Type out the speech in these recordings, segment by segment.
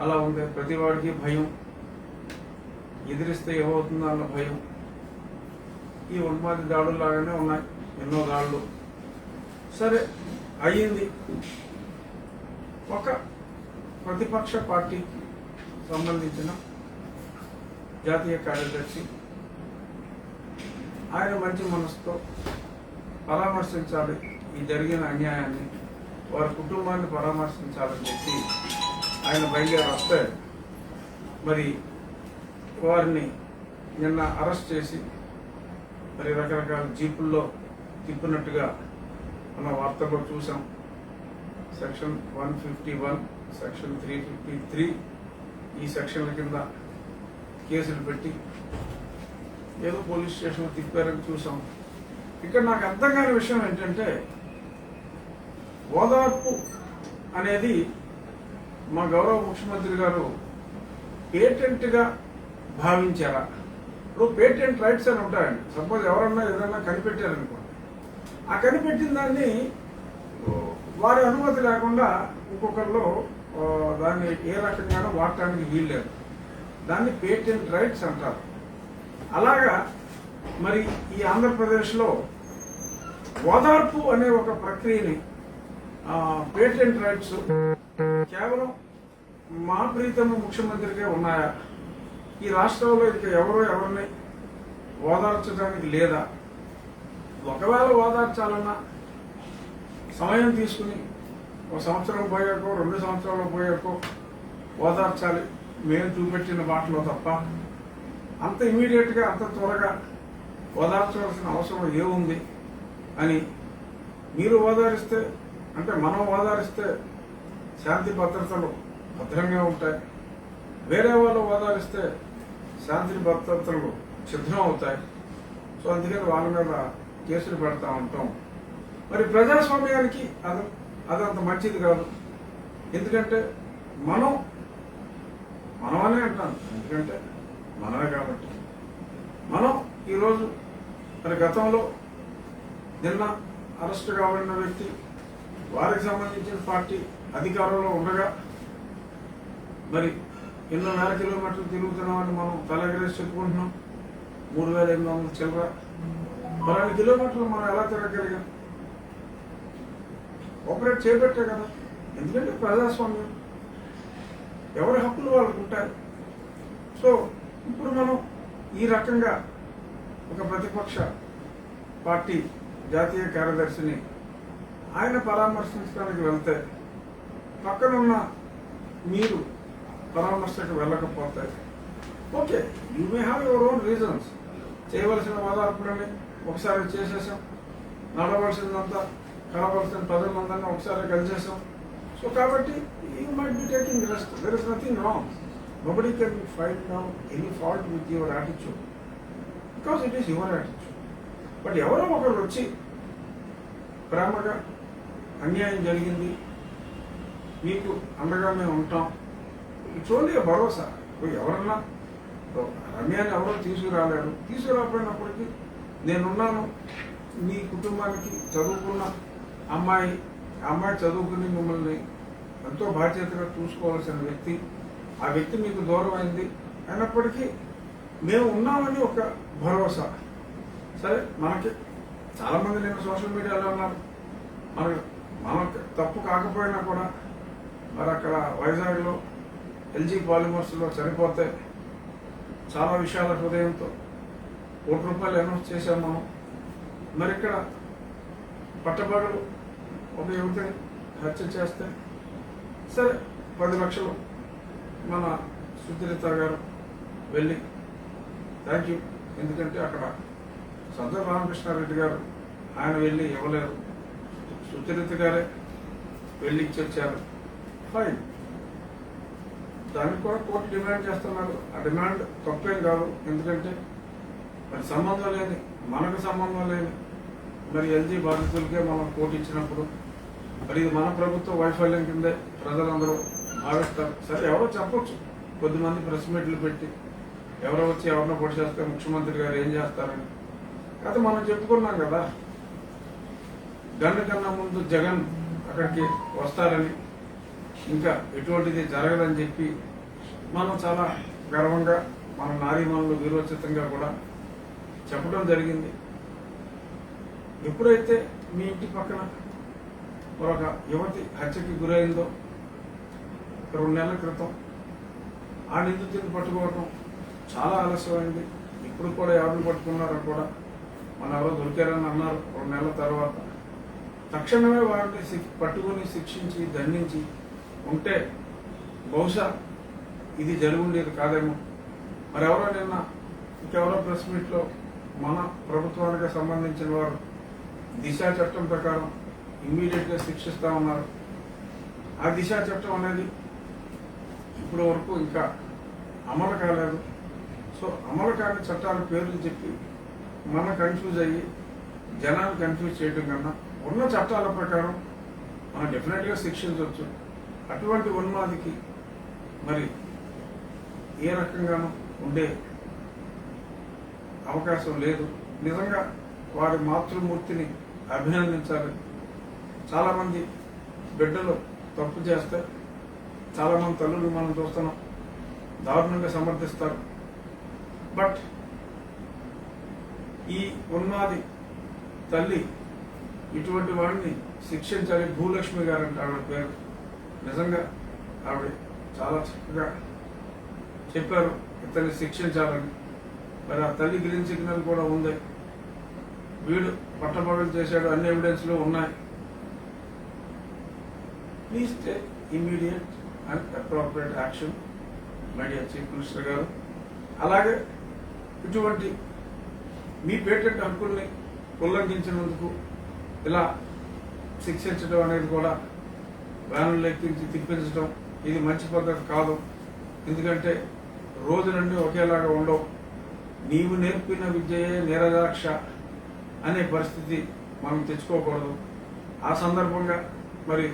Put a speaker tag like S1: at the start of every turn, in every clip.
S1: అలా ఉంది. ప్రతి వాడికి భయం, ఎదిరిస్తే ఏమవుతుందో అన్న భయం. ఈ ఉన్మాది దాడుల్లాగానే ఉన్నాయి, ఎన్నో దాడులు. సరే అయ్యింది. ఒక ప్రతిపక్ష పార్టీకి సంబంధించిన జాతీయ కార్యదర్శి ఆయన మంచి మనసుతో పరామర్శించాలి, ఈ జరిగిన అన్యాయాన్ని, వారి కుటుంబాన్ని పరామర్శించాలని చెప్పి ఆయన బయలుదేరి వస్తే మరి వారిని నిన్న అరెస్ట్ చేసి మరి రకరకాల జీపుల్లో తిప్పినట్టుగా మన వార్తల్లో చూసాం. సెక్షన్ 151, సెక్షన్ 353 ఈ సెక్షన్ల కింద కేసులు పెట్టి ఏదో పోలీస్ స్టేషన్ తిప్పారని చూసాం. ఇక్కడ నాకు అర్థం కాని విషయం ఏంటంటే, ఓదార్పు అనేది మా గౌరవ ముఖ్యమంత్రి గారు పేటెంట్గా భావించారా? ఇప్పుడు పేటెంట్ రైట్స్ అని ఉంటాయండి. సపోజ్ ఎవరన్నా ఏదైనా కనిపెట్టారనుకోండి, ఆ కనిపెట్టిన దాన్ని వారి అనుమతి లేకుండా ఇంకొకరిలో దాన్ని ఏ రకంగానూ వాడటానికి వీల్లేదు. దాన్ని పేటెంట్ రైట్స్ అంటారు. అలాగా మరి ఈ ఆంధ్రప్రదేశ్లో ఓదార్పు అనే ఒక ప్రక్రియని పేటెంట్ రైట్స్ కేవలం మా ప్రీతమ ముఖ్యమంత్రికే ఉన్నాయా? ఈ రాష్ట్రంలో ఇక ఎవరిని ఓదార్చడానికి లేదా? ఒకవేళ ఓదార్చాలన్నా సమయం తీసుకుని 1 సంవత్సరం పోయాకో 2 సంవత్సరాలు పోయాకో ఓదార్చాలి, మేము చూపెట్టిన బాటలో తప్ప అంత ఇమీడియట్గా అంత త్వరగా ఓదార్చవలసిన అవసరం ఏముంది అని మీరు ఓదారిస్తే, అంటే మనం ఓదారిస్తే శాంతి భద్రతలు భద్రంగా ఉంటాయి. వేరే వాళ్ళు ఓదారిస్తే శాంతి భద్రతలు ఛిద్రం అవుతాయి. సో అందుకని వాళ్ళ మీద కేసులు పెడతా ఉంటాం. మరి ప్రజాస్వామ్యానికి అదంత మంచిది కాదు. ఎందుకంటే మనమనే అంటాను, ఎందుకంటే మనమే కాబట్టి. మనం ఈరోజు మరి గతంలో నిన్న అరెస్ట్ కాబడిన వ్యక్తి, వారికి సంబంధించిన పార్టీ అధికారంలో ఉండగా మరి ఎన్నో వేల కిలోమీటర్లు తిరుగుతున్నామని మనం తలెగరేసి చెప్పుకుంటున్నాం. 3,800 చిల్లర. మరి 2 కిలోమీటర్లు మనం ఎలా తిరగలిగాం? ఆపరేట్ చేపట్టే కదా. ఎందుకంటే ప్రజాస్వామ్యం, ఎవరి హక్కులు వాళ్ళకు ఉంటాయి. సో ఇప్పుడు మనం ఈ రకంగా ఒక ప్రతిపక్ష పార్టీ జాతీయ కార్యదర్శిని ఆయన పరామర్శించడానికి వెళ్తే, పక్కనున్న మీరు పరామర్శకు వెళ్ళకపోతే, okay, you may have your own reasons. చేయవలసిన ఓదార్పులని ఒకసారి చేసేసాం, నడవలసిందంతా కలవలసిన ప్రజలందరినీ ఒకసారి కలిసేసాం. సో కాబట్టి you might be taking rest. There is nothing wrong. Nobody can find down any fault with your attitude, because it is your attitude. But ఎవరో ఒకరు వచ్చి ప్రేమగా అన్యాయం జరిగింది, మీకు అండగా మేము ఉంటాం, ఇట్స్ ఓన్లీ భరోసా. ఎవరన్నా రమ్యాన్ని ఎవరో తీసుకురాలేరు, తీసుకురాకపోయినప్పటికీ నేనున్నాను. మీ కుటుంబానికి చదువుకున్న అమ్మాయి చదువుకుని మిమ్మల్ని ఎంతో బాధ్యతగా చూసుకోవాల్సిన వ్యక్తి, ఆ వ్యక్తి మీకు దూరం అయింది అయినప్పటికీ మేము ఉన్నామని ఒక భరోసా. సరే, మనకి చాలామంది నేను సోషల్ మీడియాలో ఉన్నారు, మనకు తప్పు కాకపోయినా కూడా మరి అక్కడ వైజాగ్లో ఎల్జీ పాలిమర్స్లో చనిపోతే చాలా విషయాల హృదయంతో ₹1 అనౌన్స్ చేశాం మనం. మరి ఇక్కడ పట్టపగలు ఒక యువతిని హత్య చేస్తే సరే 10 లక్షలు మన సుచరిత గారు వెళ్ళి థ్యాంక్ యూ, ఎందుకంటే అక్కడ సజ్జల రామకృష్ణారెడ్డి గారు ఆయన వెళ్ళి ఇవ్వలేరు, సుచరిత గారే వెళ్ళి ఇచ్చొచ్చారు. ఫైన్, దానికి కూడా కోర్టు డిమాండ్ చేస్తున్నారు. ఆ డిమాండ్ తప్పేం కాదు. ఎందుకంటే మరి సంబంధం లేని, మనకు సంబంధం లేని మరి ఎల్జీ బాధితులకే మనం కోర్టు ఇచ్చినప్పుడు మరి ఇది మన ప్రభుత్వ వైఫల్యం కిందే ప్రజలందరూ భావిస్తారు. సరే, ఎవరో చెప్పొచ్చు, కొద్దిమంది ప్రెస్ మీట్లు పెట్టి ఎవరో వచ్చి ఎవరినో పొడి చేస్తే ముఖ్యమంత్రి గారు ఏం చేస్తారని. అయితే మనం చెప్పుకున్నాం కదా, గన్ను కన్నా ముందు జగన్ అక్కడికి వస్తారని. ఇంకా ఎటువంటిది జరగదని చెప్పి మనం చాలా గర్వంగా మన నారీమణులు వీరోచితంగా కూడా చెప్పడం జరిగింది. ఎప్పుడైతే మీ ఇంటి పక్కన మరొక యువతి హత్యకి గురైందో 2 నెలల క్రితం ఆ నిందితుడిని పట్టుకోవడం చాలా ఆలస్యమైంది. ఇప్పుడు కూడా ఎవరిని పట్టుకున్నారో కూడా మన ఎవరో దొరికారని అన్నారు. 2 నెలల తర్వాత తక్షణమే వారిని పట్టుకుని శిక్షించి దండించి ఉంటే బహుశా ఇది జరిగి ఉండేది కాదేమో. మరి ఎవరో నిన్న ఇంకెవరో ప్రెస్ మీట్లో మన ప్రభుత్వానికి సంబంధించిన వారు దిశ చట్టం ప్రకారం ఇమ్మీడియట్గా శిక్షిస్తా ఉన్నారు. ఆ దిశ చట్టం అనేది ఇప్పటి వరకు ఇంకా అమలు కాలేదు. సో అమలు కాని చట్టాల పేర్లు చెప్పి మనం కన్ఫ్యూజ్ అయ్యి జనాన్ని కన్ఫ్యూజ్ చేయడం కన్నా ఉన్న చట్టాల ప్రకారం మనం డెఫినెట్గా శిక్షించవచ్చు. అటువంటి ఉన్మాదికి మరి ఏ రకంగానూ ఉండే అవకాశం లేదు. నిజంగా వారి మాతృమూర్తిని అభినందించాలి. చాలామంది బిడ్డలు తప్పు చేస్తే చాలామంది తల్లులు మనం చూస్తున్నాం దారుణంగా సమర్థిస్తారు. బట్ ఈ ఉన్మాది తల్లి ఇటువంటి వాడిని శిక్షించాలి. భూలక్ష్మి గారు అంటే ఆవిడ పేరు. నిజంగా ఆవిడ చాలా చక్కగా చెప్పారు ఇతన్ని శిక్షించాలని. మరి ఆ తల్లి గ్రీన్ సిగ్నల్ కూడా ఉంది. వీడు పట్టబడులు చేశాడు, అన్ని ఎవిడెన్స్లు ఉన్నాయి. Please take immediate and appropriate action my dear chief minister గారు. అలాగే ఇటువంటి మీ పేటెంట్ హక్కుల్ని ఉల్లంఘించినందుకు ఇలా శిక్షించడం అనేది కూడా వ్యానులు ఎక్కించి తిప్పించడం ఇది మంచి పద్ధతి కాదు. ఎందుకంటే రోజులన్నీ ఒకేలాగా ఉండవు. నీవు నేర్పిన విద్యయే నీరజాక్ష అనే పరిస్థితి మనం తెచ్చుకోకూడదు. ఆ సందర్భంగా మరి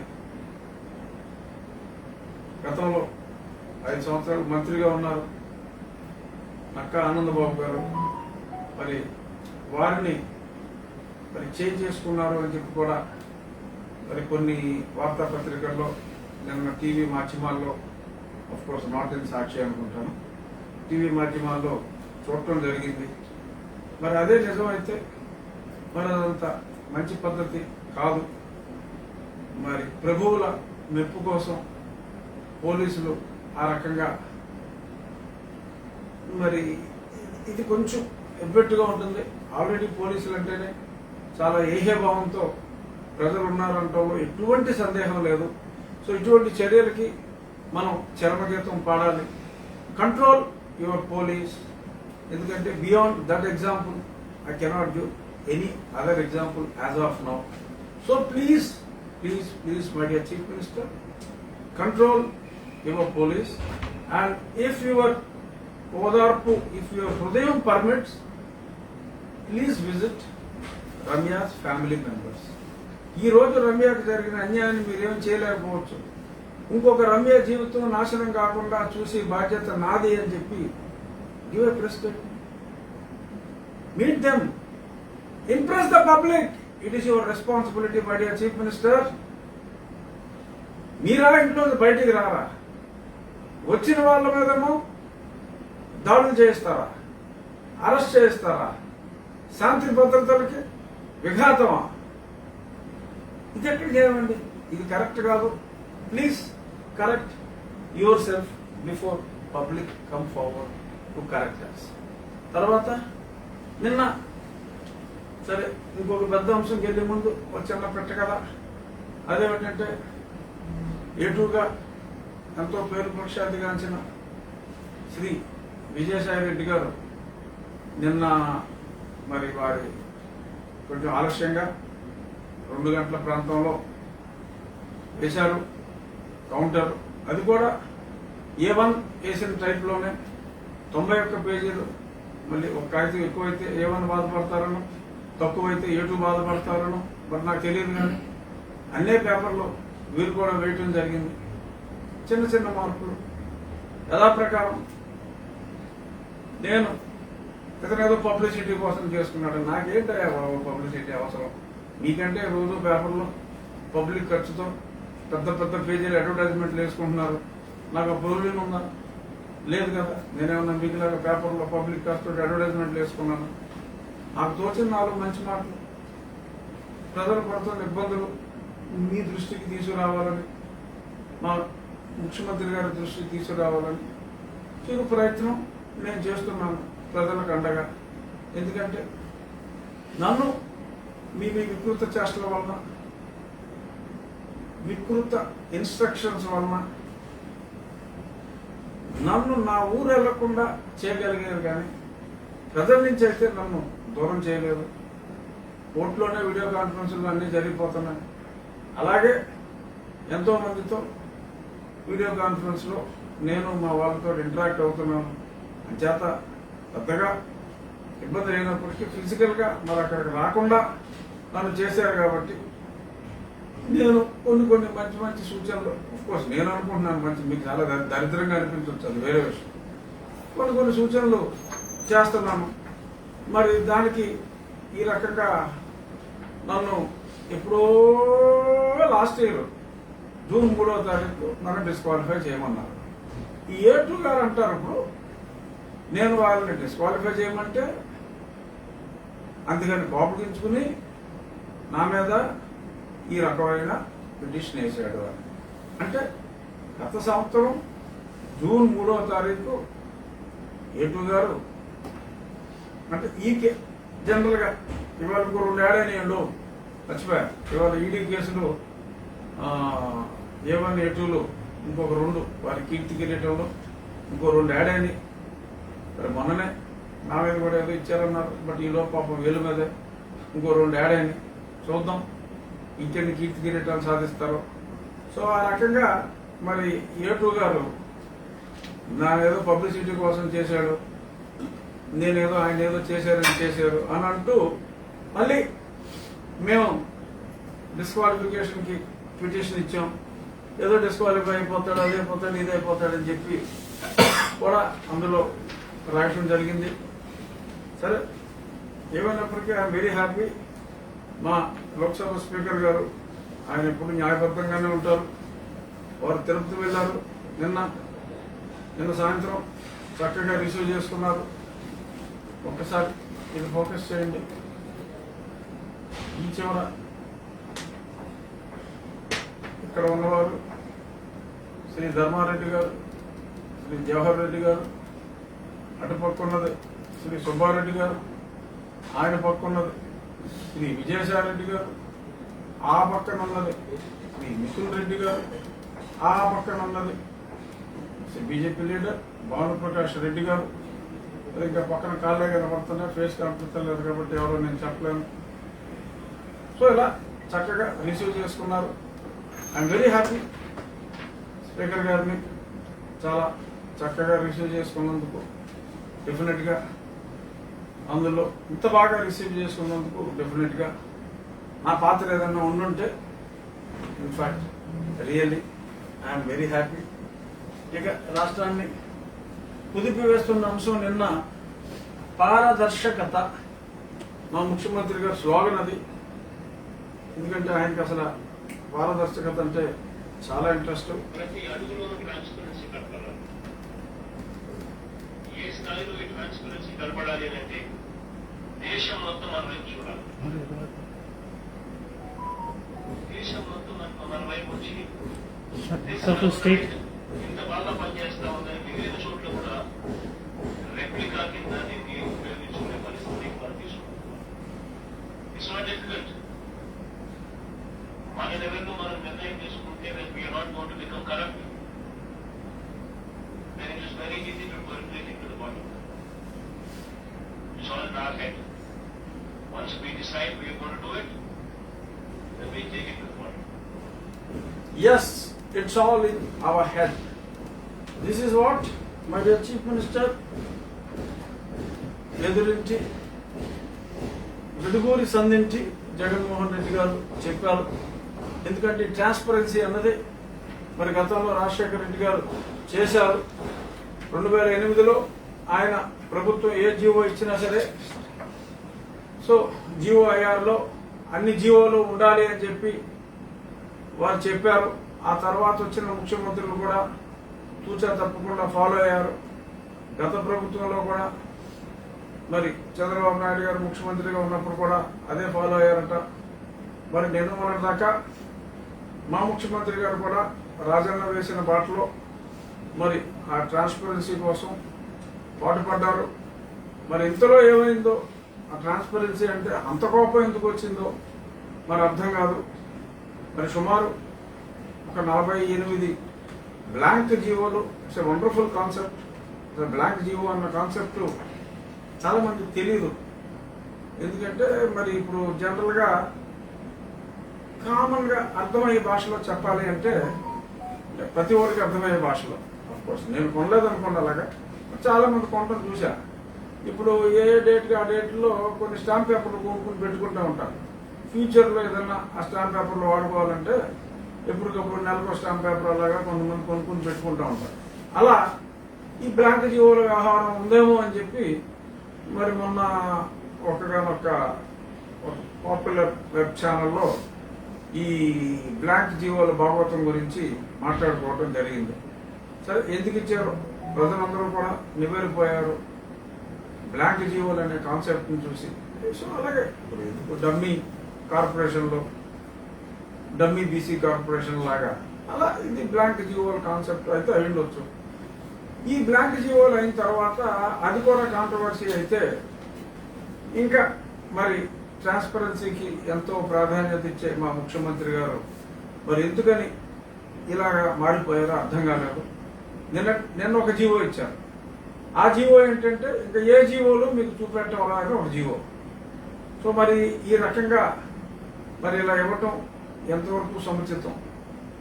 S1: గతంలో 5 సంవత్సరాలు మంత్రిగా ఉన్నారు నక్కా ఆనందబాబు గారు. మరి వారిని మరి చేంజ్ చేసుకున్నారు అని చెప్పి కూడా మరి కొన్ని వార్తాపత్రికల్లో నిన్న టీవీ మాధ్యమాల్లో, ఆఫ్ కోర్స్ నాట్ ఇన్ సాక్షి అనుకుంటాను, టీవీ మాధ్యమాల్లో చూడటం జరిగింది. మరి అదే నిజమైతే మరి అదంత మంచి పద్ధతి కాదు. మరి ప్రభువుల మెప్పు కోసం పోలీసులు ఆ రకంగా మరి ఇది కొంచెం ఎబ్బెట్టుగా ఉంటుంది. ఆల్రెడీ పోలీసులు అంటేనే చాలా ఏహ్యభావంతో ప్రజలు ఉన్నారంటంలో ఎటువంటి సందేహం లేదు. సో ఇటువంటి చర్యలకి మనం చరమగీతం పాడాలి. Control your police. ఎందుకంటే beyond that example I cannot give any other example as of now. So please please please my dear chief minister, control your police. And if your ఓదార్పు, ఇఫ్ యువర్ హృదయం permits, please visit Ramya's family members. ఈ రోజు రమ్యకు జరిగిన అన్యాయాన్ని మీరేం చేయలేకపోవచ్చు. ఇంకొక రమ్య జీవితం నాశనం కాకుండా చూసి బాధ్యత నాది అని చెప్పి give a press statement. Meet them, impress the public. It is your responsibility my dear chief minister. మీరా ఇంట్లో బయటికి రారా? వచ్చిన వాళ్ళ మీదేమో దాడులు చేయిస్తారా? అరెస్ట్ చేయిస్తారా? శాంతి భద్రతలకి విఘాతమా? ఇది ఎక్కడికి ఏమండి? ఇది కరెక్ట్ కాదు. Please correct yourself before public come forward to correct us. తర్వాత నిన్న సరే ఇంకొక పెద్ద అంశంకి వెళ్ళే ముందు ఒక చిన్న పెట్ట కదా. అదేమిటంటే ఏటుగా ఎంతో పేరు ప్రఖ్యాతిగాంచిన శ్రీ విజయసాయి రెడ్డి గారు నిన్న మరి వారి కొంచెం ఆలస్యంగా 2 గంటల ప్రాంతంలో వేశారు కౌంటర్. అది కూడా A1 వేసిన టైప్లోనే 91 పేజీలు. మళ్ళీ ఒక కాగితం ఎక్కువైతే A1 బాధపడతారను, తక్కువైతే A2 బాధపడతారను మరి నాకు తెలియదు. కానీ అన్ని పేపర్లో వీరు కూడా వేయటం జరిగింది. చిన్న చిన్న మార్పులు యథాప్రకారం. నేను ఇతనేదో పబ్లిసిటీ కోసం చేసుకున్నాడు. నాకేంటో పబ్లిసిటీ అవసరం? మీకంటే రోజు పేపర్లో పబ్లిక్ ఖర్చుతో పెద్ద పెద్ద పేజీలు అడ్వర్టైజ్మెంట్లు వేసుకుంటున్నారు. నాకు ఆ ప్రొవిజన్ ఉందా? లేదు కదా. నేనేమన్నా మీకులాగా పేపర్లో పబ్లిక్ కాస్ట్ అడ్వర్టైజ్మెంట్లు వేసుకున్నాను. నాకు తోచిన 4 మంచి మాటలు ప్రజలు పడుతున్న ఇబ్బందులు మీ దృష్టికి తీసుకురావాలని, మా ముఖ్యమంత్రి గారి దృష్టికి తీసుకురావాలని చిరు ప్రయత్నం నేను చేస్తున్నాను ప్రజలకు అండగా. ఎందుకంటే నన్ను మీ వికృత చేష్టల వలన, వికృత ఇన్స్ట్రక్షన్స్ వలన నన్ను నా ఊరు వెళ్లకుండా చేయగలిగారు, కానీ ప్రజల నుంచి అయితే నన్ను దూరం చేయలేదు. కోర్టులోనే వీడియో కాన్ఫరెన్స్లు అన్నీ జరిగిపోతున్నాయి. అలాగే ఎంతో మందితో వీడియో కాన్ఫరెన్స్లో నేను మా వాళ్ళతో ఇంటరాక్ట్ అవుతున్నాను. చేత పెద్దగా ఇబ్బంది అయినప్పటికీ ఫిజికల్గా మరి అక్కడికి రాకుండా నన్ను చేశారు కాబట్టి నేను కొన్ని మంచి మంచి సూచనలు, కోర్స్ నేను అనుకుంటున్నాను మంచి, మీకు చాలా దరిద్రంగా అనిపించవచ్చు, అది వేరే విషయం. కొన్ని సూచనలు చేస్తున్నాను. మరి దానికి ఈ రకంగా నన్ను ఎప్పుడో లాస్ట్ ఇయర్ జూన్ 3వ తారీఖు నన్ను డిస్క్వాలిఫై చేయమన్నారు. ఈ A2 గారు అంటారు ఇప్పుడు నేను వాళ్ళని డిస్క్వాలిఫై చేయమంటే అందుకని కోపగించుకుని నా మీద ఈ రకమైన పిటిషన్ వేసాడు అని. అంటే గత సంవత్సరం జూన్ 3వ తారీఖు A2 గారు అంటే జనరల్ గా ఇవాళ ఇంకో 2 ఏడాది మర్చిపోయా. ఇవాళ ఈడీ కేసులు A1 A2లు ఇంకొక 2 వారి కీర్తి కిరీటంలో ఇంకో 2 ఏడాది. మరి మొన్ననే నా మీద కూడా ఏదో ఇచ్చారన్నారు. బట్ ఈలో పాపం వేలు మీదే ఇంకో 2 ఏడాది. చూద్దాం ఇంకెన్ని కీర్తి కిరీటాలు సాధిస్తారో. సో ఆ రకంగా మరి A2 గారు నా ఏదో పబ్లిసిటీ కోసం చేశాడు, నేనేదో ఆయన ఏదో చేశారు అని అంటూ మళ్ళీ మేము డిస్క్వాలిఫికేషన్కి పిటిషన్ ఇచ్చాం. ఏదో డిస్క్వాలిఫై అయిపోతాడు, అదైపోతాడు, ఇదైపోతాడని చెప్పి కూడా అందులో రాయటం జరిగింది. సరే, ఏమైనప్పటికీ ఐఎమ్ వెరీ హ్యాపీ. మా లోక్సభ స్పీకర్ గారు ఆయన ఎప్పుడు న్యాయబద్ధంగానే ఉంటారు. వారు తిరుపతి వెళ్లారు. నిన్న సాయంత్రం చక్కగా రిసీవ్ చేసుకున్నారు. ఒక్కసారి ఇది ఫోకస్ చేయండి. ఈ చివర ఇక్కడ ఉన్నవారు శ్రీ ధర్మారెడ్డి గారు, శ్రీ జవహర్ రెడ్డి గారు, అటు పక్కున్నది శ్రీ సుబ్బారెడ్డి గారు, ఆయన పక్కున్నది శ్రీ విజయసాయిరెడ్డి గారు, ఆ పక్కన ఉన్నది శ్రీ మిథున్ రెడ్డి గారు, ఆ పక్కన ఉన్నది శ్రీ బీజేపీ లీడర్ భానుప్రకాష్ రెడ్డి గారు. ఇంకా పక్కన కాళ్ళే కనబడుతున్నా, ఫేస్ కనిపించలేదు కాబట్టి ఎవరో నేను చెప్పలేను. సో ఇలా చక్కగా రిసీవ్ చేసుకున్నారు. I'm very happy. స్పీకర్ గారిని చాలా చక్కగా రిసీవ్ చేసుకున్నందుకు, డెఫినెట్గా అందులో ఇంత బాగా రిసీవ్ చేసుకున్నందుకు డెఫినెట్గా నా పాత్ర ఏదన్నా ఉండుంటే in fact really I'm very happy. ఇక రాష్ట్రాన్ని కుదిపివేస్తున్న అంశం నిన్న పారదర్శకత. మా ముఖ్యమంత్రి గారు స్లోగన్ అది. ఎందుకంటే ఆయనకి అసలు పారదర్శకత అంటే చాలా ఇంట్రెస్ట్.
S2: ప్రతి అడుగులోనూ ట్రాన్స్పరెన్సీ కనపడాలి. ఏ స్థాయిలో ఈ ట్రాన్స్పరెన్సీ కనపడాలి అంటే దేశం మొత్తం మన వైపు చూడాలి. దేశం మొత్తం మన వైపు వచ్చి ఇంత బాగా పనిచేస్తా ఉందని మిగిలిన చోట్ల కూడా రెప్లికా కింద దీన్ని ఉపయోగించుకునే పరిస్థితి మనం తీసుకుంటాం. It's not difficult. మన లెవెల్లో మనం నిర్ణయం తీసుకుంటే we are not going to become corrupt. then it is very easy to percolate into the bottom. It's all in our head. Once we decide we are going to do it, then we take it to the bottom.
S1: Yes, it's all in our head. This is what my dear Chief Minister ఎదురింటి విడుగూరి సంధింటి జగన్మోహన్ రెడ్డి గారు చెప్పారు. ఎందుకంటే transparency అన్నది మరి గతంలో రాజశేఖర రెడ్డి గారు చేశారు. 2008లో ఆయన ప్రభుత్వం ఏ జీవో ఇచ్చినా సరే, సో జీవో IRలో అన్ని జీవోలు ఉండాలి అని చెప్పి వారు చెప్పారు. ఆ తర్వాత వచ్చిన ముఖ్యమంత్రులు కూడా తూచా తప్పకుండా ఫాలో అయ్యారు. గత ప్రభుత్వంలో కూడా మరి చంద్రబాబు నాయుడు గారు ముఖ్యమంత్రిగా ఉన్నప్పుడు కూడా అదే ఫాలో అయ్యారట. మరి నేను మొన్నటిదాకా మా ముఖ్యమంత్రి గారు కూడా రాజన్న వేసిన బాటలో మరి ఆ ట్రాన్స్పరెన్సీ కోసం పాటుపడ్డారు. మరి ఇంతలో ఏమైందో, ఆ ట్రాన్స్పరెన్సీ అంటే అంత కోపం ఎందుకు వచ్చిందో మరి అర్థం కాదు. మరి సుమారు ఒక 48 బ్లాంక్ జీవోలు. It's a wonderful concept. Blank GO అన్న కాన్సెప్ట్ చాలా మందికి తెలియదు. ఎందుకంటే మరి ఇప్పుడు జనరల్గా కామన్గా అర్థమయ్యే భాషలో చెప్పాలి అంటే ప్రతి ఒక్కరికి అర్థమయ్యే భాషలో. అఫ్కోర్స్ నేను కొనలేదనుకోండి, అలాగా చాలా మంది కొనడం చూసా. ఇప్పుడు ఏ డేట్కి ఆ డేట్లో కొన్ని స్టాంప్ పేపర్లు కొనుక్కుని పెట్టుకుంటూ ఉంటారు. ఫ్యూచర్లో ఏదైనా ఆ స్టాంప్ పేపర్లు వాడుకోవాలంటే ఎప్పటికప్పుడు నెలకు స్టాంప్ పేపర్ అలాగా కొంతమంది కొనుక్కుని పెట్టుకుంటూ ఉంటారు. అలా ఈ బ్లాంక్ జీవోల వ్యవహారం ఉందేమో అని చెప్పి మరి మొన్న ఒక పాపులర్ వెబ్ ఛానల్లో ఈ బ్లాంక్ జీవోల భాగవతం గురించి మాట్లాడుకోవడం జరిగింది. సరే, ఎందుకు ఇచ్చారు? ప్రజలందరూ కూడా నివేరిపోయారు బ్లాంక్ జీవోలు అనే కాన్సెప్ట్ని చూసి. సో అలాగే ఇప్పుడు డమ్మీ కార్పొరేషన్లో డమ్మీ బీసీ కార్పొరేషన్ లాగా అలా ఇది బ్లాంక్ జీవోల కాన్సెప్ట్ అయితే అయి ఉండొచ్చు. ఈ బ్లాంక్ జీవోలు అయిన తర్వాత అది కూడా కాంట్రవర్సీ అయితే ఇంకా మరి ట్రాన్స్పరెన్సీకి ఎంతో ప్రాధాన్యత ఇచ్చే మా ముఖ్యమంత్రి గారు మరి ఎందుకని ఇలాగా మారిపోయారో అర్థం కాలేదు. నిన్న ఒక జీవో ఇచ్చారు. ఆ జీవో ఏంటంటే ఇంకా ఏ జీవోలు మీకు చూపెట్టడం అలాగే ఒక జీవో. సో మరి ఈ రకంగా మరి ఇలా ఇవ్వటం ఎంతవరకు సముచితం?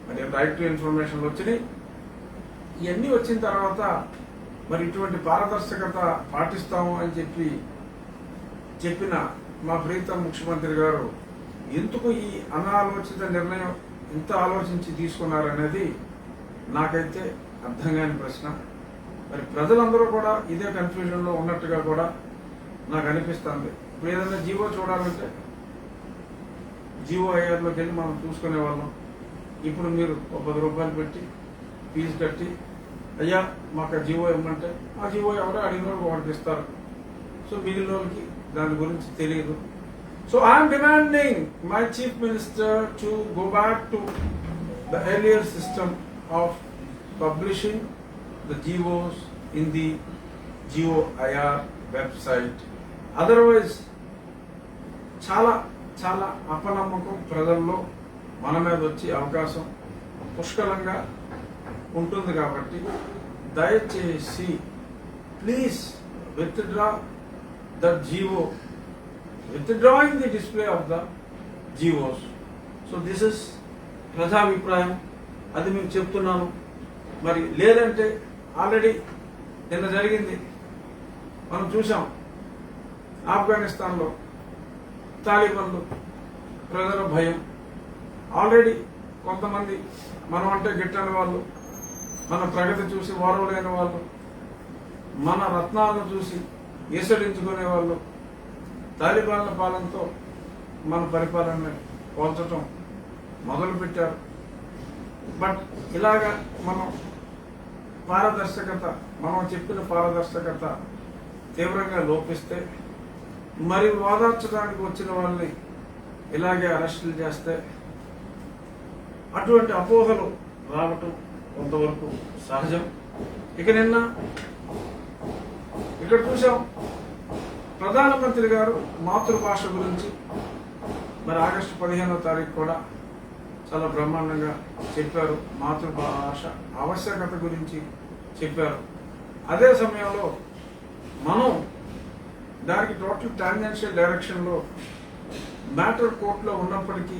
S1: మరి రైట్ టు ఇన్ఫర్మేషన్లు వచ్చినాయి. ఇవన్నీ వచ్చిన తర్వాత మరి ఇటువంటి పారదర్శకత పాటిస్తాము అని చెప్పిన మా ప్రీతం ముఖ్యమంత్రి గారు ఎందుకు ఈ అనాలోచిత నిర్ణయం ఇంత ఆలోచించి తీసుకున్నారనేది నాకైతే అర్థం కాని ప్రశ్న. మరి ప్రజలందరూ కూడా ఇదే కన్ఫ్యూజన్లో ఉన్నట్టుగా కూడా నాకు అనిపిస్తుంది. ఇప్పుడు ఏదైనా జీవో చూడాలంటే జీవో ఐఆర్లోకి వెళ్ళి మనం చూసుకునే వాళ్ళం. ఇప్పుడు మీరు 10 రూపాయలు పెట్టి ఫీజు కట్టి అయ్యా మాకు జీవో ఇవ్వమంటే ఆ జీవో ఎవరో అడిగిన వాళ్ళకి ఒకటి ఇస్తారు. సో మిగిలిన వాళ్ళకి దాని గురించి తెలియదు. So I'm demanding my chief minister to go back to the earlier system of publishing the GOs in the GOIR website. Otherwise చాలా చాలా అపనమ్మకం ప్రజల్లో మన మీద వచ్చే అవకాశం పుష్కలంగా ఉంటుంది. కాబట్టి దయచేసి please withdraw the GO, withdrawing the display of the GOs. So this is ప్రజాభిప్రాయం, అది మేము చెప్తున్నాను. మరి లేదంటే ఆల్రెడీ నిన్న జరిగింది, మనం చూసాం. ఆఫ్ఘనిస్తాన్లో తాలిబాన్లు, ప్రజల భయం. ఆల్రెడీ కొంతమంది మనం అంటే గిట్టని వాళ్ళు, మన ప్రగతి చూసి ఓర్వలేని వాళ్ళు, మన రత్నాలను చూసి ఈసడించుకునే వాళ్ళు తాలిబాన్ల పాలనతో మన పరిపాలనని పోల్చటం మొదలుపెట్టారు. బట్ ఇలాగా మనం పారదర్శకత, మనం చెప్పిన పారదర్శకత తీవ్రంగా లోపిస్తే, మరి ఓదార్చడానికి వచ్చిన వాళ్ళని ఇలాగే అరెస్టులు చేస్తే అటువంటి అపోహలు రావటం కొంతవరకు సహజం. ఇక నిన్న ఇక్కడ చూసాం, ప్రధానమంత్రి గారు మాతృభాష గురించి మరి ఆగస్టు 15వ తారీఖు కూడా చాలా బ్రహ్మాండంగా చెప్పారు. మాతృభాష ఆవశ్యకత గురించి చెప్పారు. అదే సమయంలో మనం దానికి టోటల్ టాంజెన్షియల్ డైరెక్షన్లో మ్యాటర్ కోర్టులో ఉన్నప్పటికీ,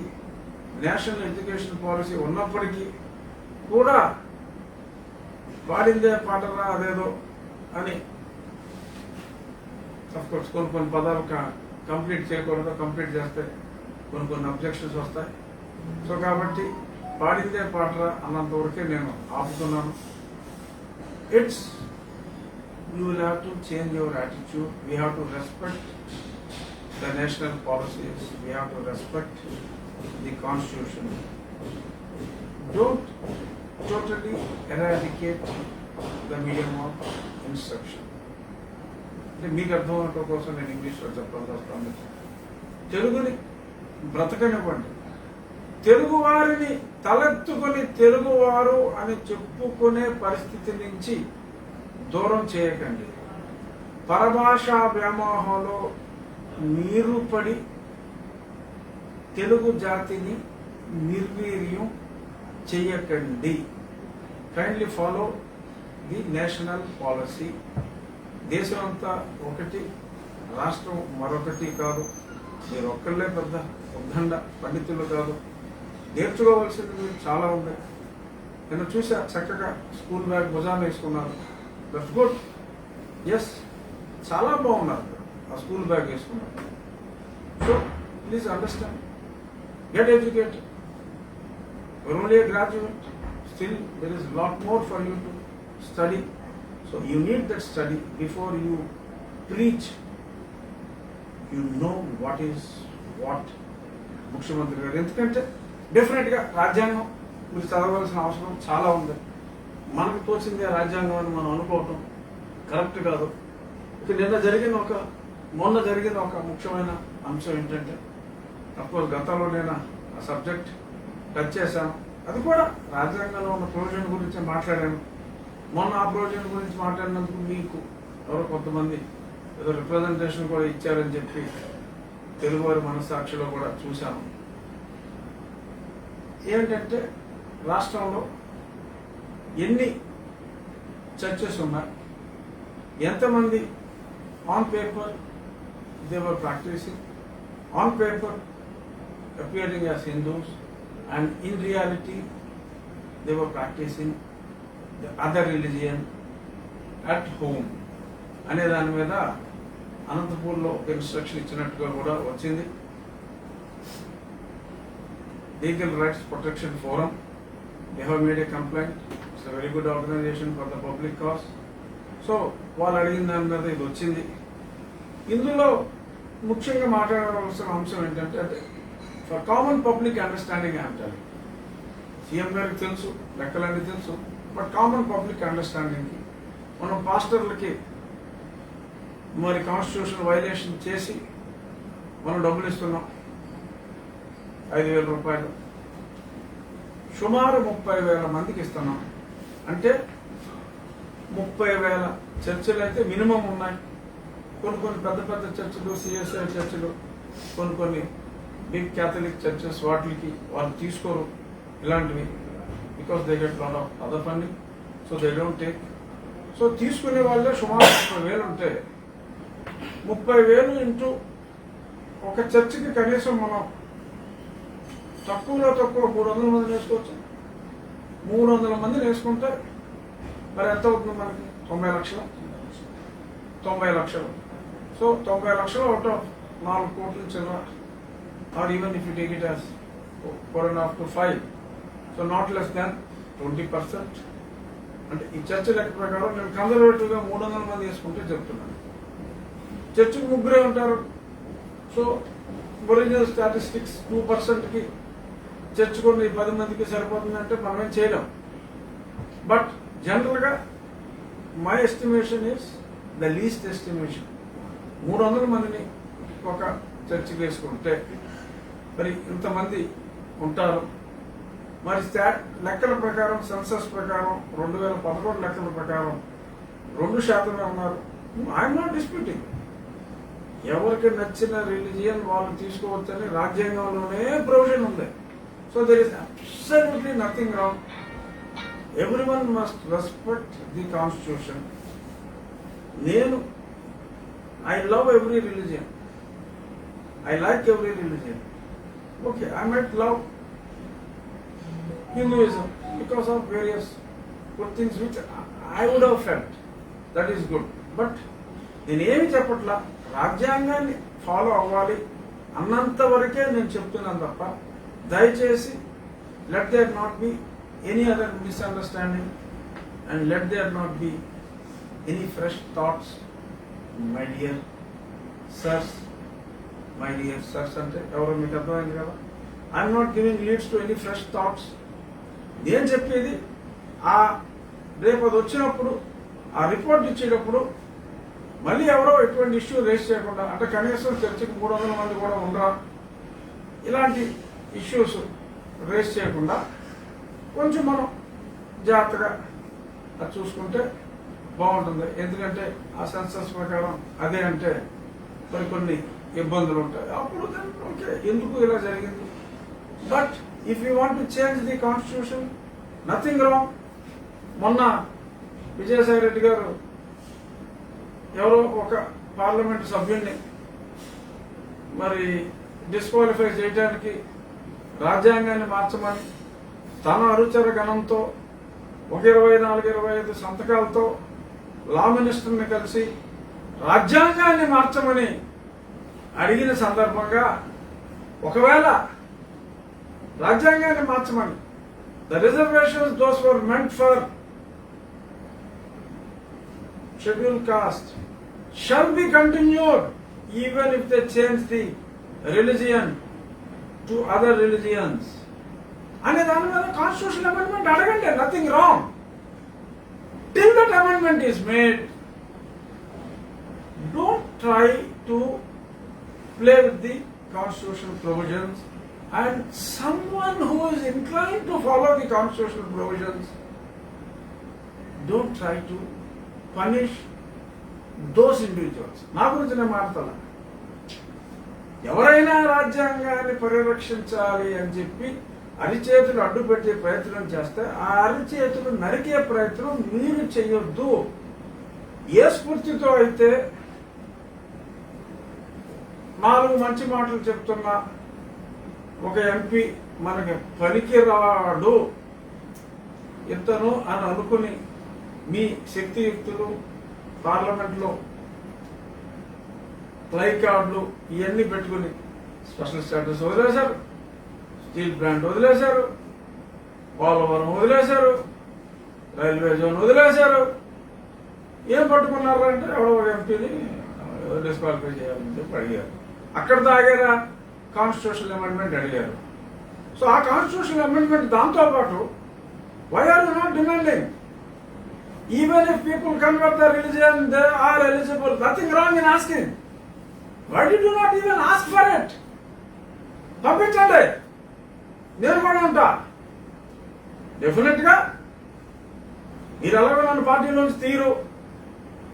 S1: నేషనల్ ఎడ్యుకేషన్ పాలసీ ఉన్నప్పటికీ కూడా పాడిందే పాటరా అదేదో అని అఫ్కోర్స్ కొన్ని పదాలు కంప్లీట్ చేయకూడదు, కంప్లీట్ చేస్తే కొన్ని అబ్జెక్షన్స్ వస్తాయి. సో కాబట్టి పాడిందే పాటరా అన్నంత వరకే నేను ఆపుతున్నాను. It's you will have to change your attitude. We have to respect the national policies. We have to respect the constitution. don't totally eradicate the medium of instruction. అంటే మీకు అర్థం అవటం కోసం నేను ఇంగ్లీష్లో చెప్పాల్సి వస్తుంది. తెలుగుని బ్రతకనివ్వండి. తెలుగువారిని తలెత్తుకొని తెలుగువారు అని చెప్పుకునే పరిస్థితి నుంచి దూరం చేయకండి. పరభాషా వ్యామోహంలో మీరు పడి తెలుగు జాతిని నిర్వీర్యం చేయకండి. Kindly follow the national policy. దేశం అంతా ఒకటి, రాష్ట్రం మరొకటి కాదు. మీరు ఒక్కళ్ళే పెద్ద ఉద్దండ పండితులు కాదు. నేర్చుకోవాల్సింది చాలా ఉంది. నేను చూసా, చక్కగా స్కూల్ బ్యాగ్ భుజాన వేసుకున్నారు. That's good. ఎస్, చాలా బాగున్నారు ఆ స్కూల్ బ్యాగ్ వేసుకున్నారు. So please understand, get educated. You're only a graduate. Still, there is a lot more for you to study. So you need that study before you preach. You know what is what. ముఖ్యమంత్రి గారు ఎందుకంటే డెఫినెట్గా రాజ్యాంగం మీరు చదవవలసిన అవసరం చాలా ఉంది. మనకు తోచిందే రాజ్యాంగం అని మనం అనుకోవటం కరెక్ట్ కాదు. ఇక మొన్న జరిగిన ఒక ముఖ్యమైన అంశం ఏంటంటే, అఫ్కోర్స్ గతంలో నేను ఆ సబ్జెక్ట్ టచ్ చేశాను. అది కూడా రాజ్యాంగంలో ఉన్న ప్రొవిజన్ గురించి మాట్లాడాను. మొన్న ఆ ప్రొవిజన్ గురించి మాట్లాడినందుకు మీకు ఎవరో కొంతమంది ఏదో రిప్రజెంటేషన్ కూడా ఇచ్చారని చెప్పి తెలుగువారి మనస్సాక్షిలో కూడా చూశాను. ఏంటంటే రాష్ట్రంలో ఎన్ని చర్చెస్ ఉన్నాయి, ఎంతమంది on paper they were practising, on paper appearing as Hindus, and in reality they were practicing the other religion at home అనే దాని మీద అనంతపూర్లో ఒక ఇన్స్ట్రక్షన్ ఇచ్చినట్టుగా కూడా వచ్చింది. Legal rights protection forum, they have made a complaint. It's a very good organization for the public cause. So వాళ్ళు అడిగిన దాని మీద ఇది వచ్చింది. ఇందులో ముఖ్యంగా మాట్లాడవలసిన అంశం ఏంటంటే, అంటే ఫర్ కామన్ పబ్లిక్ అండర్స్టాండింగ్ అంటారు. సీఎం గారికి తెలుసు, లెక్కలన్నీ తెలుసు, బట్ కామన్ పబ్లిక్ అండర్స్టాండింగ్కి మనం పాస్టర్లకి మరి కాన్స్టిట్యూషన్ వైలేషన్ చేసి మనం డబ్బులు ఇస్తున్నాం 5,000 రూపాయలు, సుమారు 30,000 మందికి ఇస్తున్నాం. అంటే 30,000 చర్చిలు అయితే మినిమం ఉన్నాయి. కొన్ని పెద్ద పెద్ద చర్చిలు, సిఎస్ఐ చర్చిలు, కొన్ని బిగ్ క్యాథలిక్ చర్చెస్, వాటికి వాళ్ళు తీసుకోరు ఇలాంటివి. Because they get lot of other funding, so they don't take. So తీసుకునే వాళ్ళే సుమారు 30,000 ఉంటే 30,000 ఇంటూ ఒక చర్చికి కనీసం మనం తక్కువలో తక్కువ 300 మందిని వేసుకోవచ్చు. 300 మందిని వేసుకుంటే మరి ఎంత అవుతుంది మనకి? 90 లక్షలు. 90 లక్షలు. సో 90 లక్షలు అవుట్ ఆఫ్ 4 కోట్ల చిల్లర, or even if you take it as 4.5 to 5, so not less than 20%. అంటే ఈ చర్చ లెక్క ప్రకారం నేను కన్జర్వేటివ్గా 300 మంది వేసుకుంటే చెప్తున్నాను. చర్చికి 3 ఉంటారు. సో ఒరిజినల్ స్టాటిస్టిక్స్ 2%కి చర్చకొని 10 మందికి సరిపోతుందంటే మనం ఏం చేయలేం. బట్ జనరల్గా my estimation is the least estimation. 300 మందిని ఒక చర్చికి వేసుకుంటే మరి ఇంతమంది ఉంటారు. మరి లెక్కల ప్రకారం, సెన్సస్ ప్రకారం, 2011 లెక్కల ప్రకారం 2% ఉన్నారు. I'm not disputing. ఎవరికి నచ్చిన రిలీజియన్ వాళ్ళు తీసుకోవచ్చని రాజ్యాంగంలోనే ప్రొవిజన్ ఉంది. So there is absolutely nothing wrong. Everyone must respect the constitution. I love every religion, I like every religion. Okay, I might love Hinduism because of various good things which I would have felt. That is good. But నేను ఏమి చెప్పట్లా, రాజ్యాంగాన్ని follow అవ్వాలి అన్నంత వరకే నేను చెప్తున్నాను తప్ప దయచేసి let there not be any other misunderstanding and let there not be any fresh thoughts, my dear sirs. My dear sirs అంటే ఎవరో మీకు అర్థమైంది కదా. I'm not giving leads to any fresh thoughts. నేను చెప్పేది ఆ రేపు అది వచ్చినప్పుడు ఆ రిపోర్ట్ ఇచ్చేటప్పుడు మళ్ళీ ఎవరో ఎటువంటి ఇష్యూ రేస్ చేయకుండా, అంటే కనీసం చర్చకు 300 మంది కూడా ఉండరా, ఇలాంటి ఇష్యూస్ రేస్ చేయకుండా కొంచెం మనం జాగ్రత్తగా అది చూసుకుంటే బాగుంటుంది. ఎందుకంటే ఆ సెన్సస్ ప్రకారం అదే అంటే మరి కొన్ని ఇబ్బందులు ఉంటాయి. అప్పుడు ఓకే, ఎందుకు ఇలా జరిగింది. But if you want to change the constitution, nothing wrong. మొన్న విజయసాయి రెడ్డి గారు ఎవరో ఒక పార్లమెంట్ సభ్యుడిని మరి డిస్క్వాలిఫై చేయడానికి రాజ్యాంగాన్ని మార్చమని తన అనుచర గణంతో ఒక 24-25 సంతకాలతో లా మినిస్టర్ని కలిసి రాజ్యాంగాన్ని మార్చమని అడిగిన సందర్భంగా, ఒకవేళ రాజ్యాంగాన్ని మార్చమని the reservations those were meant for schedule caste shall be continued even if they change the religion to other religions అనే దాని మీద కాన్స్టిట్యూషన్ అమెండ్మెంట్ అడగండి, nothing wrong. Till that amendment is made, don't try to play with the constitution provisions. And someone who is inclined to follow the constitution provisions, don't try to punish those individuals. నా గురించి నేను మాట్లాడాల. ఎవరైనా రాజ్యాంగాన్ని పరిరక్షించాలి అని చెప్పి అరిచేతులు అడ్డు పెట్టే ప్రయత్నం చేస్తే ఆ అరిచేతులు నరికే ప్రయత్నం మీరు చేయొద్దు. ఏ స్ఫూర్తితో అయితే 4 మంచి మాటలు చెప్తున్న ఒక ఎంపీ మనకి పనికిరాడు ఇతను అని అనుకుని మీ శక్తియుక్తులు పార్లమెంట్లో ప్లై కార్డులు ఇవన్నీ పెట్టుకుని స్పెషల్ స్టేటస్ వదిలేశారు, స్టీల్ ప్లాంట్ వదిలేశారు, పోలవరం వదిలేశారు, రైల్వే జోన్ వదిలేశారు. ఏం పట్టుకున్నారు అంటే ఎవడో ఒక ఎంపీని డిస్క్వాలిఫై చేయాలని చెప్పి అడిగారు. అక్కడ దాగారా కాన్స్టిట్యూషన్ అమెండ్మెంట్ అడిగారు. సో ఆ కాన్స్టిట్యూషన్ అమెండ్మెంట్ దాంతో పాటు why are you not demanding even if people convert their religion, they are eligible. Nothing wrong in asking. Why did you not even ask for it? పంపించండి, నేను కూడా ఉంటా. Definite గా మీరు ఎలాగో నన్ను పార్టీలోంచి తీరు,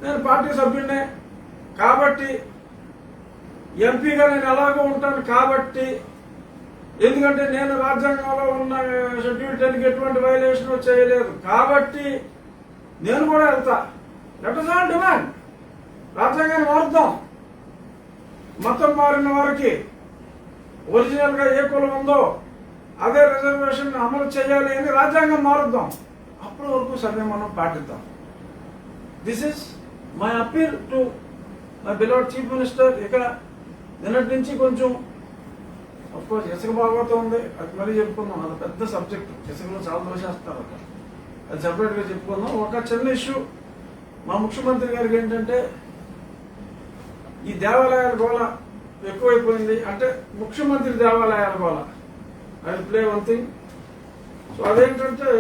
S1: నేను పార్టీ సభ్యుడినే కాబట్టి, ఎంపీగా నేను ఎలాగో ఉంటాను కాబట్టి, ఎందుకంటే నేను రాజ్యాంగంలో ఉన్న షెడ్యూల్ 10కి ఎటువంటి వైలేషన్ చేయలేదు కాబట్టి నేను కూడా వెళ్తా. లెట్ us all డిమాండ్, రాజ్యాంగాన్ని మారుద్దాం. మతం మారిన వారికి ఒరిజినల్ గా ఏ కులం ఉందో అదే రిజర్వేషన్ అమలు చేయాలి అని రాజ్యాంగం మారుద్దాం. అప్పటి వరకు సమయం మనం పాటిద్దాం. This is my appeal to my beloved chief minister. ఇక నిన్నటి నుంచి కొంచెం అఫ్కోర్స్ ఇసుక భాగవతం ఉంది, అది మరీ చెప్పుకుందాం. అది పెద్ద సబ్జెక్ట్, ఇసుకలో చాలా దోషేస్తారు, అది సెపరేట్ గా చెప్పుకుందాం. ఒక చిన్న ఇష్యూ మా ముఖ్యమంత్రి గారికి ఏంటంటే, ఈ దేవాలయాల గోళ ఎక్కువైపోయింది. అంటే ముఖ్యమంత్రి దేవాలయాల గోళ, I play one thing. So అదేంటంటే,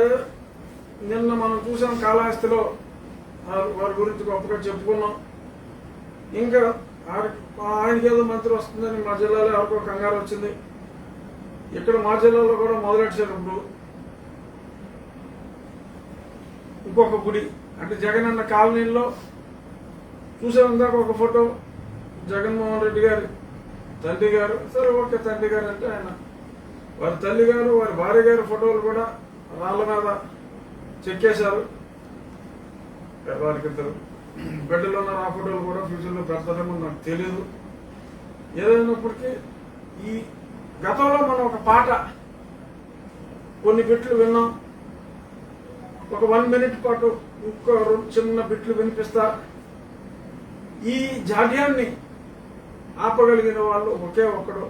S1: నిన్న మనం చూసాం కాళహస్తిలో వారి గురించి గొప్పగా చెప్పుకున్నాం. ఇంకా ఆయనకి ఏదో మంత్రి వస్తుందని మా జిల్లాలో ఎవరికో కంగారు వచ్చింది. ఇక్కడ మా జిల్లాలో కూడా మొదలెట్టారు. ఇప్పుడు ఇంకొక గుడి, అంటే జగనన్న కాలనీలో చూసాం ఇందాక ఒక ఫోటో, జగన్మోహన్ రెడ్డి గారి తండ్రి గారు. సరే ఓకే, తండ్రి గారు అంటే ఆయన, వారి తల్లి గారు, వారి భార్య గారి ఫోటోలు కూడా రాళ్ల మీద చెక్కేశారు. వారికి 2 బిడ్డలు ఉన్నారు. ఆ ఫోటోలు కూడా ఫ్యూచర్లో పెడతారేమో నాకు తెలియదు. ఏదైనప్పటికీ ఈ గతంలో మనం ఒక పాట కొన్ని బిట్లు విన్నాం. ఒక 1 minute పాటు ఇంకో చిన్న బిట్లు వినిపిస్తా. ఈ జాడ్యాన్ని ఆపగలిగిన వాళ్ళు ఒకే ఒక్కడు,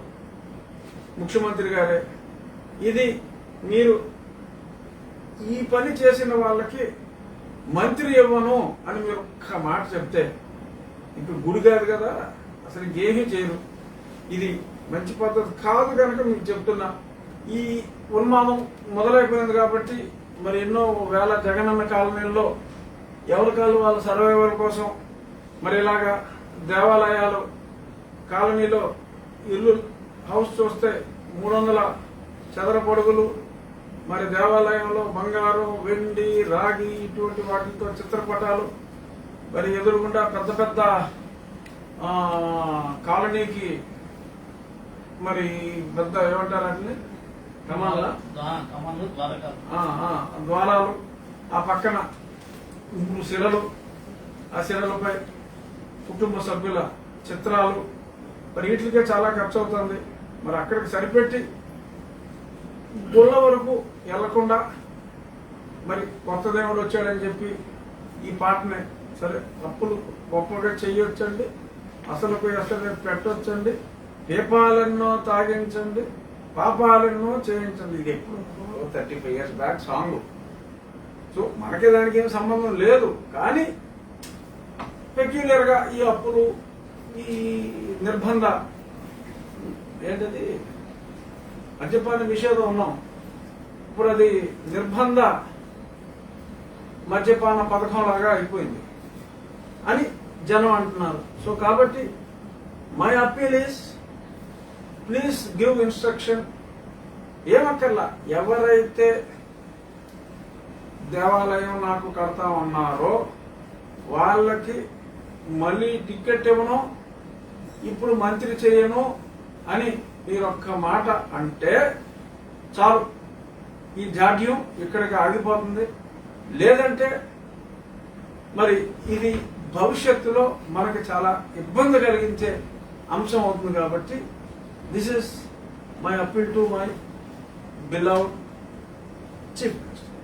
S1: ముఖ్యమంత్రి గారే. ఇది మీరు ఈ పని చేసిన వాళ్ళకి మంత్రి ఇవ్వను అని మీరు ఒక్క మాట చెప్తే, ఇప్పుడు గుడి కాదు కదా, అసలు ఇంకేమీ చేయరు. ఇది మంచి పద్ధతి కాదు కనుక మీకు చెప్తున్నా. ఈ ఉన్మాదం మొదలైపోయింది కాబట్టి మరి ఎన్నో వేల జగనన్న కాలనీల్లో ఎవరి కాళ్ళు వాళ్ళ సర్వైవల్ కోసం మరి ఇలాగా దేవాలయాలు కాలనీలో ఇల్లు హౌస్ చూస్తే 300 చదరపు అడుగులు, మరి దేవాలయంలో బంగారం, వెండి, రాగి ఇటువంటి వాటితో చిత్రపటాలు, మరి ఎదురుగుండా పెద్ద పెద్ద కాలనీకి మరి పెద్ద ఏమంటారంటే ద్వారాలు, ఆ పక్కన 3 శిలలు, ఆ శిలలపై కుటుంబ సభ్యుల చిత్రాలు, మరి వీటికే చాలా ఖర్చు అవుతుంది. మరి అక్కడికి సరిపెట్టి గుళ్ళ వరకు వెళ్లకుండా మరి కొత్త దేవుడు వచ్చాడని చెప్పి ఈ పాటనే సరే అప్పులు గొప్పగా చెయ్యొచ్చండి, అసలు పెట్టొచ్చండి, దీపాలెన్నో తాగించండి, పాపాలెన్నో చేయించండి. ఇది ఎప్పుడు 35 years బ్యాక్ సాంగ్. సో మనకి దానికి ఏం సంబంధం లేదు. కానీ పెక్యులర్ గా ఈ అప్పులు, ఈ నిర్బంధ ఏంటది మద్యపాన నిషేధం ఉన్నాం, ఇప్పుడు అది నిర్బంధ మద్యపాన పథకం లాగా అయిపోయింది అని జనం అంటున్నారు. సో కాబట్టి my appeal is please give instruction. ఏమక్కర్లా, ఎవరైతే దేవాలయం నాకు కడతామన్నారో వాళ్ళకి మళ్ళీ టికెట్ ఇవ్వను, ఇప్పుడు మంత్రి చేయను అని మీరొక్క మాట అంటే చాలు, ఈ జాడ్యం ఇక్కడికి ఆగిపోతుంది. లేదంటే మరి ఇది భవిష్యత్తులో మనకి చాలా ఇబ్బంది కలిగించే అంశం అవుతుంది. కాబట్టి this is my appeal to my beloved chief.